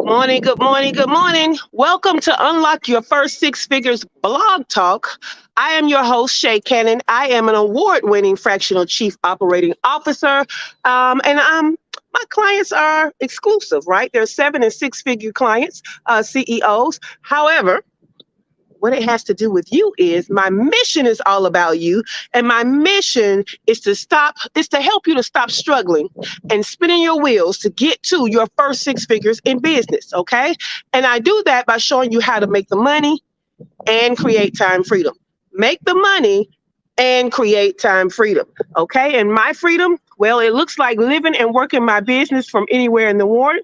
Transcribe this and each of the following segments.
Good morning, good morning, good morning. Welcome to Unlock Your First Six Figures Blog Talk. I am your host, ShaCannon. I am an award-winning Fractional Chief Operating Officer. My clients are exclusive, right? They're 7 and 6 figure clients, CEOs. However, what it has to do with you is my mission is all about you. And my mission is to help you to stop struggling and spinning your wheels to get to your first 6 figures in business. Okay. And I do that by showing you how to make the money and create time freedom. Make the money and create time freedom. Okay. And my freedom, well, it looks like living and working my business from anywhere in the world.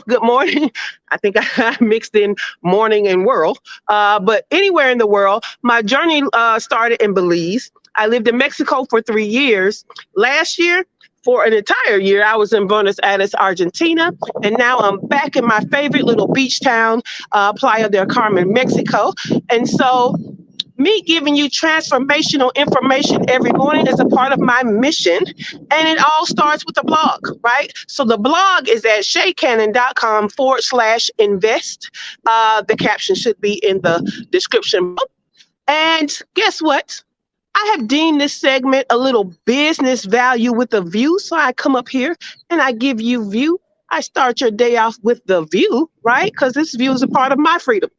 Good morning. I think I mixed in morning and world. But anywhere in the world, my journey started in Belize. I lived in Mexico for 3 years. Last year, for an entire year, I was in Buenos Aires, Argentina. And now I'm back in my favorite little beach town, Playa del Carmen, Mexico. And so me giving you transformational information every morning is a part of my mission. And it all starts with a blog, right? So the blog is at ShaCannon.com/invest. The caption should be in the description. And guess what? I have deemed this segment a little business value with a view. So I come up here and I give you view. I start your day off with the view, right? Because this view is a part of my freedom.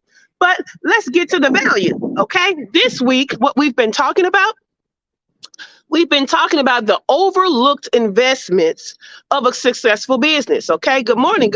But let's get to the value, okay? This week, what we've been talking about the overlooked investments of a successful business, okay? Good morning,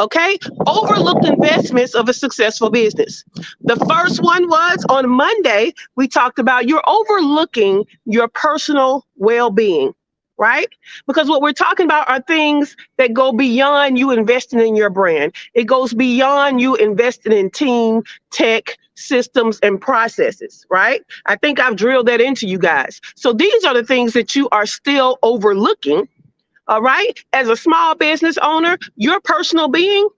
okay? Overlooked investments of a successful business. The first one was on Monday, we talked about you're overlooking your personal well-being, right? Because what we're talking about are things that go beyond you investing in your brand. It goes beyond you investing in team, tech, systems, and processes, right? I think I've drilled that into you guys. So these are the things that you are still overlooking, all right? As a small business owner, your personal being,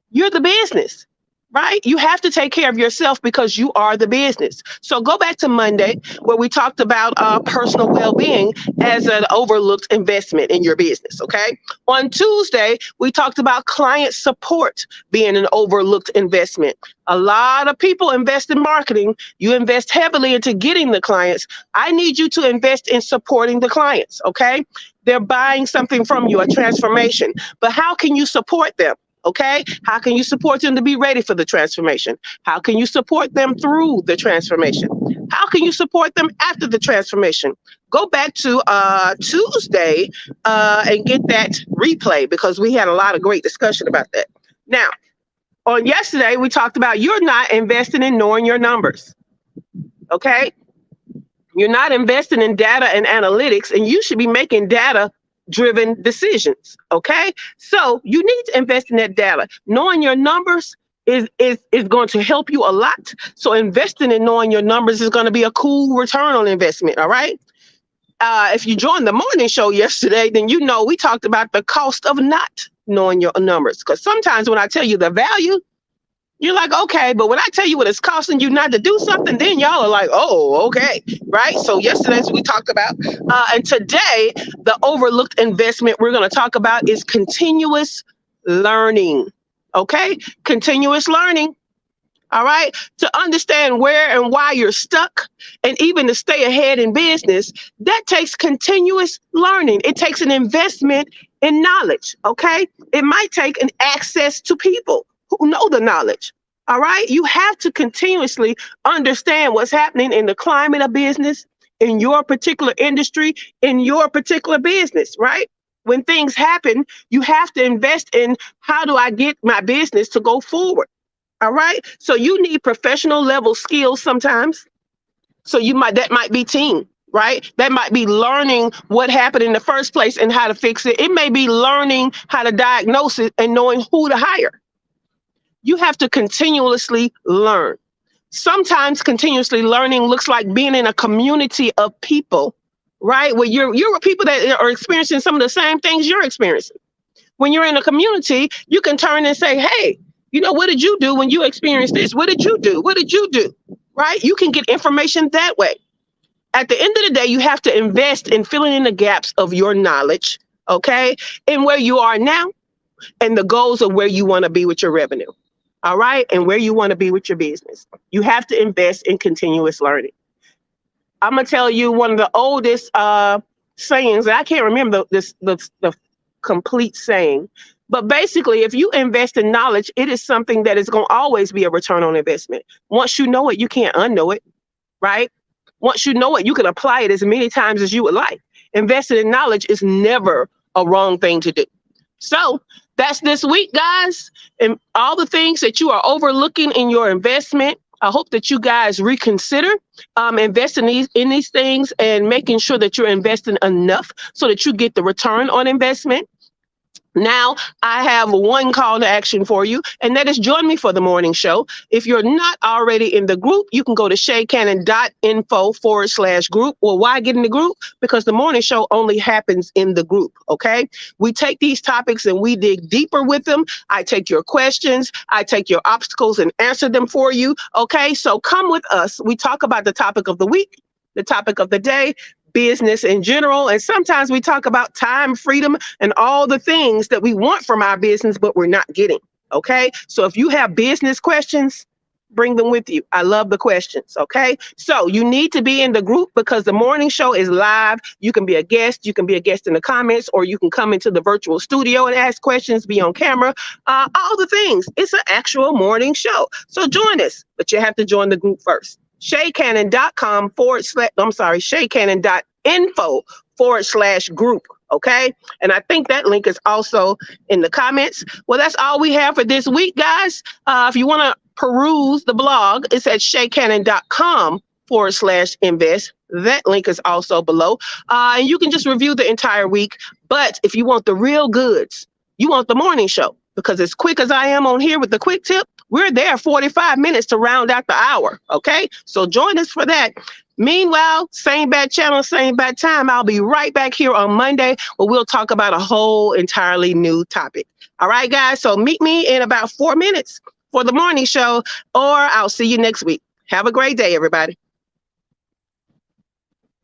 you're the business. Right? You have to take care of yourself because you are the business. So go back to Monday where we talked about personal well-being as an overlooked investment in your business. Okay. On Tuesday, we talked about client support being an overlooked investment. A lot of people invest in marketing. You invest heavily into getting the clients. I need you to invest in supporting the clients. Okay. They're buying something from you, a transformation. But how can you support them? Okay, how can you support them to be ready for the transformation? How can you support them through the transformation? How can you support them after the transformation? Go back to Tuesday and get that replay because we had a lot of great discussion about that. Now, on yesterday, we talked about you're not investing in knowing your numbers. Okay, you're not investing in data and analytics, and you should be making data-driven decisions. Okay, so you need to invest in that data. Knowing your numbers is going to help you a lot. So investing in knowing your numbers is going to be a cool return on investment. All right. If you joined the morning show yesterday, then you know we talked about the cost of not knowing your numbers. Because sometimes when I tell you the value, you're like, okay, but when I tell you what it's costing you not to do something, then y'all are like, oh, okay, right? So yesterday we talked about, and today the overlooked investment we're going to talk about is continuous learning, okay? Continuous learning, all right? To understand where and why you're stuck and even to stay ahead in business, that takes continuous learning. It takes an investment in knowledge, okay? It might take an access to people who know the knowledge. All right. You have to continuously understand what's happening in the climate of business, in your particular industry, in your particular business. Right. When things happen, you have to invest in how do I get my business to go forward. All right. So you need professional level skills sometimes. So that might be team. Right? That might be learning what happened in the first place and how to fix it. It may be learning how to diagnose it and knowing who to hire. You have to continuously learn. Sometimes continuously learning looks like being in a community of people, right? Where you're with people that are experiencing some of the same things you're experiencing. When you're in a community, you can turn and say, hey, you know, what did you do when you experienced this? What did you do? What did you do? Right? You can get information that way. At the end of the day, you have to invest in filling in the gaps of your knowledge, okay? And where you are now and the goals of where you want to be with your revenue. All right. And where you want to be with your business. You have to invest in continuous learning. I'm going to tell you one of the oldest sayings. I can't remember the complete saying. But basically, if you invest in knowledge, it is something that is going to always be a return on investment. Once you know it, you can't unknow it, right? Once you know it, you can apply it as many times as you would like. Investing in knowledge is never a wrong thing to do. So that's this week, guys. And all the things that you are overlooking in your investment, I hope that you guys reconsider investing in these things and making sure that you're investing enough so that you get the return on investment. Now, I have one call to action for you, and that is join me for the morning show. If you're not already in the group, you can go to ShaCannon.info/group. Well, why get in the group? Because the morning show only happens in the group, okay? We take these topics and we dig deeper with them. I take your questions, I take your obstacles and answer them for you, okay? So come with us. We talk about the topic of the week, the topic of the day, business in general. And sometimes we talk about time, freedom, and all the things that we want from our business, but we're not getting. Okay. So if you have business questions, bring them with you. I love the questions. Okay. So you need to be in the group because the morning show is live. You can be a guest. You can be a guest in the comments, or you can come into the virtual studio and ask questions, be on camera, all the things. It's an actual morning show. So join us, but you have to join the group first. ShaCannon.info/group. Okay. And I think that link is also in the comments. Well, that's all we have for this week, guys. If you want to peruse the blog, it's at ShaCannon.com/invest. That link is also below. And you can just review the entire week. But if you want the real goods, you want the morning show, because as quick as I am on here with the quick tip, we're there 45 minutes to round out the hour. Okay. So join us for that. Meanwhile, same bad channel, same bad time. I'll be right back here on Monday where we'll talk about a whole entirely new topic. All right, guys. So meet me in about 4 minutes for the morning show, or I'll see you next week. Have a great day, everybody.